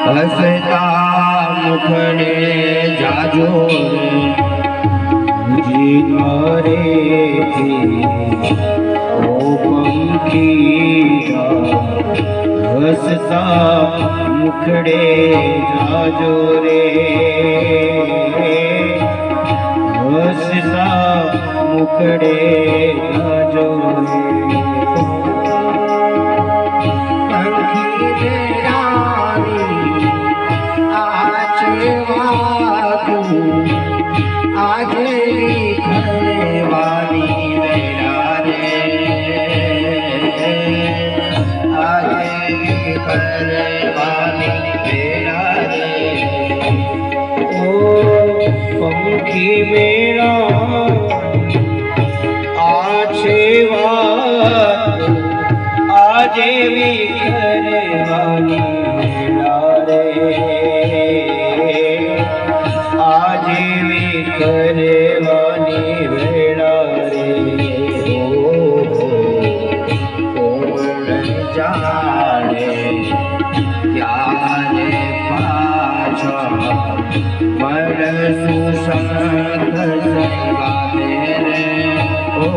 હસતા મુખડે જાજો જી ઘરેથી ઓ પંખી હસતા મુખડે જાજો રે હસતા મુખડે જાજો રે પંખી મેળા આજે વાત આજે વિખરવાની વેળા રે આજે વિખરવાની વેળા રે કોણ જાણે ક્યારે પાછા મળશું સંત સંગાતે રે ઓ